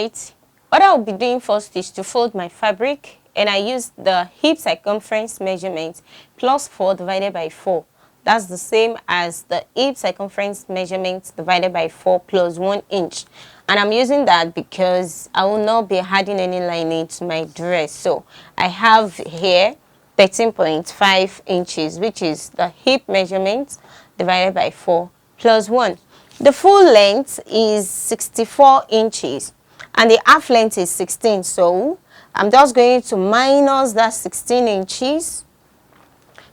right, what I'll be doing first is to fold my fabric, and I use the hip circumference measurement plus 4 divided by 4. That's the same as the hip circumference measurement divided by 4 plus 1 inch. And I'm using that because I will not be adding any lining to my dress. So I have here 13.5 inches, which is the hip measurement divided by 4 plus 1. The full length is 64 inches and the half length is 16. So I'm just going to minus that 16 inches.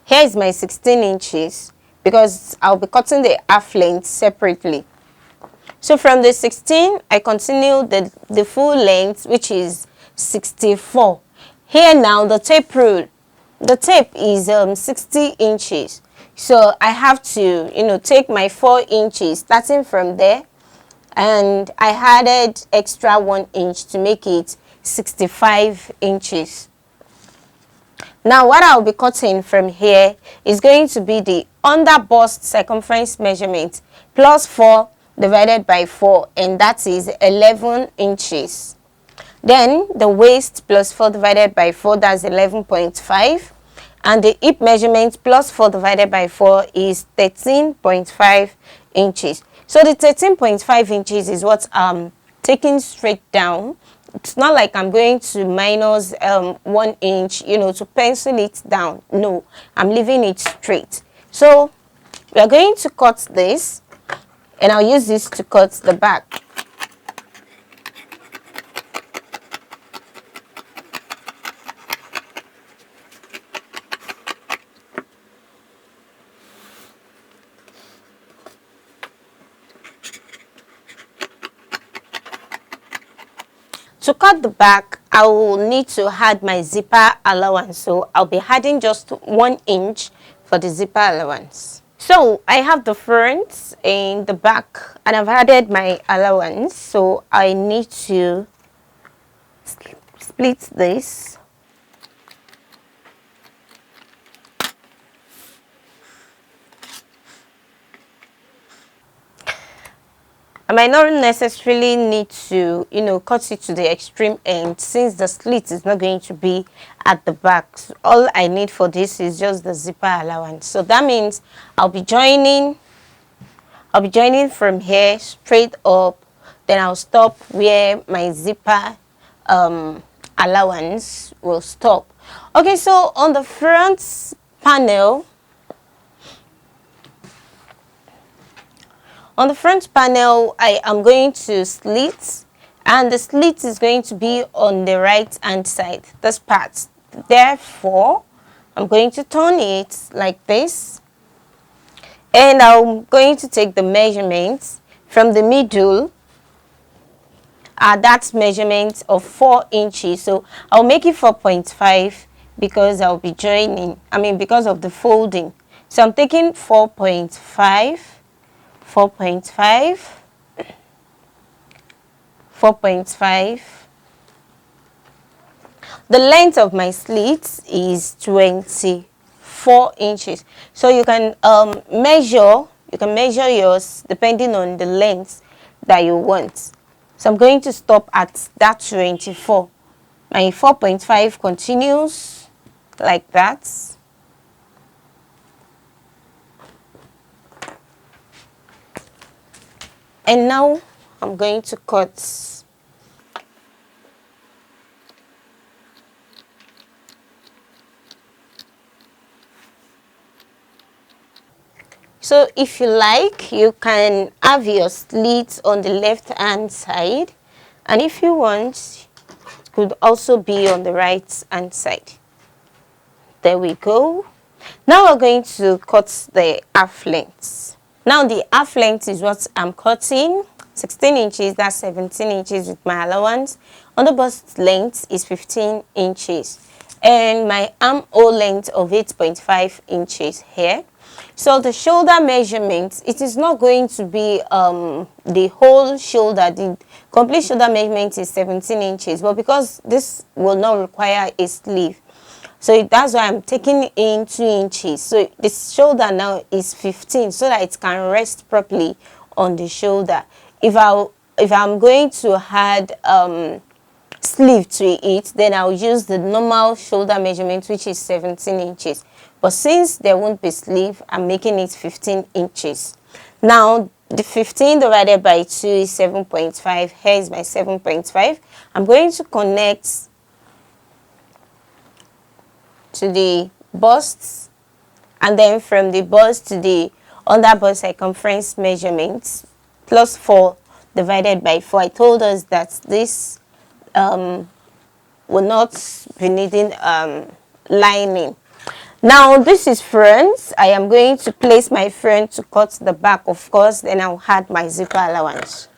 Here is my 16 inches because I'll be cutting the half length separately. So from the 16, I continue the full length, which is 64. Here now, the tape rule. The tape is 60 inches. So I have to, take my 4 inches starting from there. And I added extra 1 inch to make it 65 inches. Now what I'll be cutting from here is going to be the under bust circumference measurement plus 4 divided by 4, and that is 11 inches. Then the waist plus 4 divided by 4, that's 11.5, and the hip measurement plus 4 divided by 4 is 13.5 inches. So the 13.5 inches is what I'm taking straight down. It's not like I'm going to minus 1 inch, to pencil it down. No, I'm leaving it straight. So we are going to cut this, and I'll use this to cut the back. To cut the back, I will need to add my zipper allowance. So I'll be adding just 1 inch for the zipper allowance. So I have the front and the back, and I've added my allowance. So I need to split this. I might not necessarily need to, cut it to the extreme end, since the slit is not going to be at the back. So all I need for this is just the zipper allowance. So that means I'll be joining from here straight up, then I'll stop where my zipper allowance will stop. Okay, so on the front panel, I am going to slit, and the slit is going to be on the right hand side, this part. Therefore, I'm going to turn it like this, and I'm going to take the measurements from the middle, that measurement of 4 inches. So I'll make it 4.5 because I'll be joining, because of the folding. So I'm taking 4.5. 4.5. The length of my slit is 24 inches. So you can measure yours depending on the length that you want. So I'm going to stop at that 24. My 4.5 continues like that. And now I'm going to cut. So if you like, you can have your slit on the left hand side, and if you want, it could also be on the right hand side. There we go. Now we're going to cut the half length. Now the half length is what I'm cutting, 16 inches, that's 17 inches with my allowance. On the bust length is 15 inches. And my armhole length of 8.5 inches here. So the shoulder measurement, it is not going to be the whole shoulder. The complete shoulder measurement is 17 inches. But because this will not require a sleeve, so that's why I'm taking in 2 inches. So the shoulder now is 15 so that it can rest properly on the shoulder. If I if I'm going to add sleeve to it, then I'll use the normal shoulder measurement, which is 17 inches. But since there won't be sleeve, I'm making it 15 inches. Now the 15 divided by 2 is 7.5. Here is my 7.5. I'm going to connect to the bust, and then from the bust to the under bust circumference measurements, plus 4 divided by 4. I told us that this will not be needing lining. Now this is front. I am going to place my front to cut the back, of course, then I'll add my zipper allowance.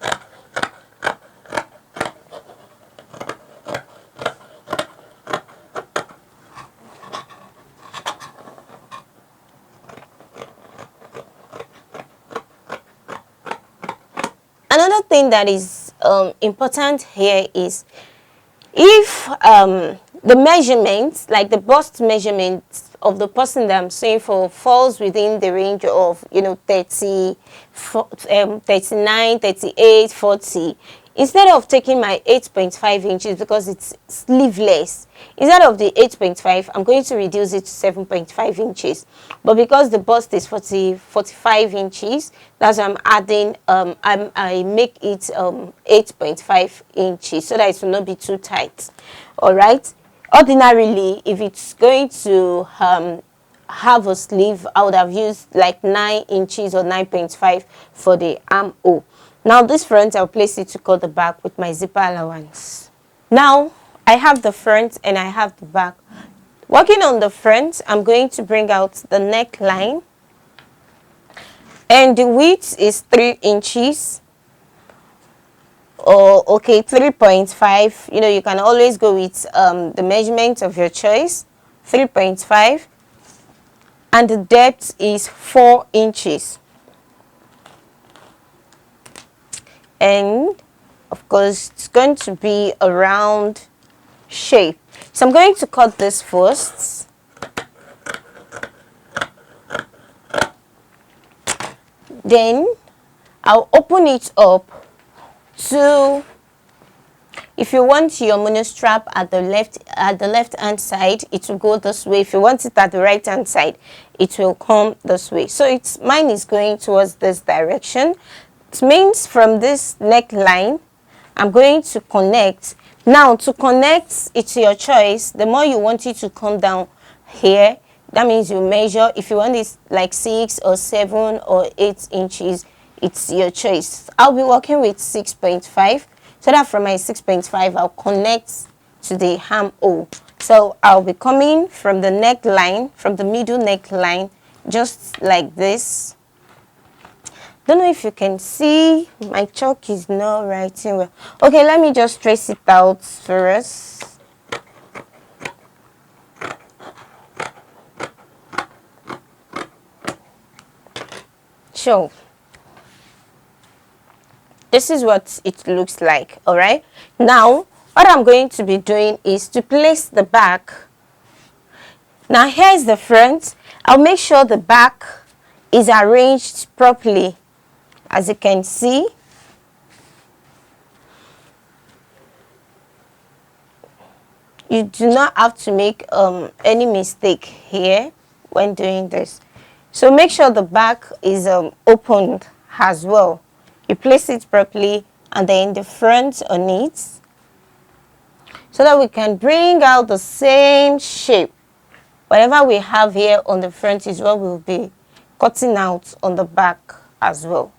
Another thing that is important here is if the measurements, like the bust measurements of the person that I'm sewing for, falls within the range of 30, 39, 38, 40, instead of taking my 8.5 inches because it's sleeveless, instead of the 8.5, I'm going to reduce it to 7.5 inches. But because the bust is 45 inches, that's why I'm adding, I make it 8.5 inches so that it will not be too tight. All right. Ordinarily, if it's going to have a sleeve, I would have used like 9 inches or 9.5 for the armhole. Now this front, I'll place it to cut the back with my zipper allowance. Now I have the front and I have the back. Working on the front, I'm going to bring out the neckline, and the width is 3 inches. Or okay, 3.5. You can always go with the measurement of your choice. 3.5, and the depth is 4 inches. And of course it's going to be a round shape, so I'm going to cut this first. Then I'll open it up to, if you want your monostrap at the left hand side, it will go this way. If you want it at the right hand side, it will come this way. So mine is going towards this direction. It means from this neckline, I'm going to connect. Now to connect, it's your choice. The more you want it to come down here, that means you measure. If you want it like 6 or 7 or 8 inches, it's your choice. I'll be working with 6.5, so that from my 6.5, I'll connect to the armhole. So I'll be coming from the neckline, from the middle neckline, just like this. Don't know if you can see, my chalk is not writing well. Okay, let me just trace it out for us. So this is what it looks like. All right, now what I'm going to be doing is to place the back. Now here is the front. I'll make sure the back is arranged properly. As you can see, you do not have to make any mistake here when doing this. So make sure the back is opened as well. You place it properly, and then the front on it, so that we can bring out the same shape. Whatever we have here on the front is what we'll be cutting out on the back as well.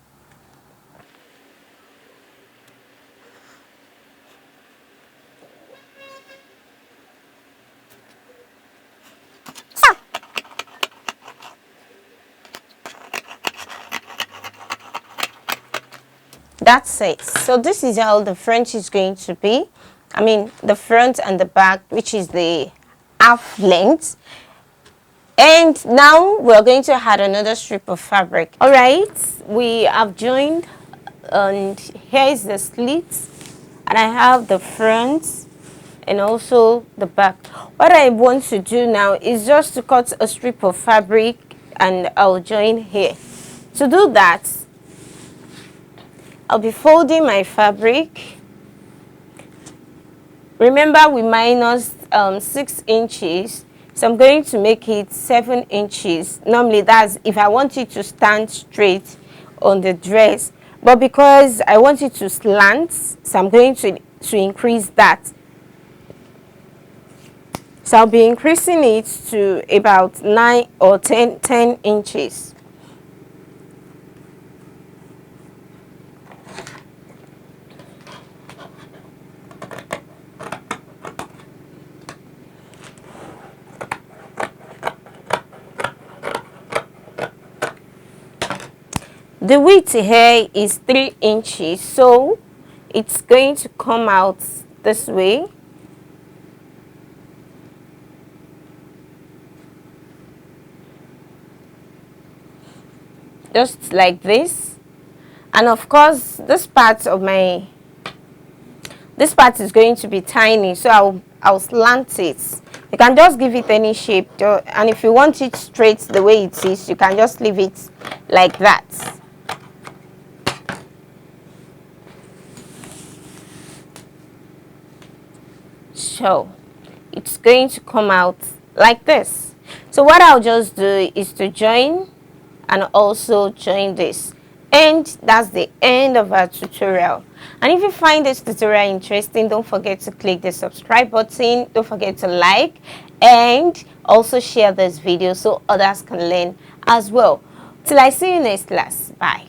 That's it. So this is how the front is going to be. I mean the front and the back, which is the half length. And now we're going to add another strip of fabric. All right, we have joined, and here is the slit, and I have the front and also the back. What I want to do now is just to cut a strip of fabric, and I'll join here. To do that, I'll be folding my fabric. Remember we minus 6 inches, so I'm going to make it 7 inches. Normally that's if I want it to stand straight on the dress, but because I want it to slant, so I'm going to increase that. So I'll be increasing it to about 9 or 10 inches. The width here is 3 inches, so it's going to come out this way. Just like this. And of course, this part is going to be tiny, so I'll slant it. You can just give it any shape, and if you want it straight the way it is, you can just leave it like that. So it's going to come out like this. So what I'll just do is to join and also join this, and that's the end of our tutorial. And if you find this tutorial interesting, don't forget to click the subscribe button, don't forget to like, and also share this video so others can learn as well. Till I see you next class. Bye.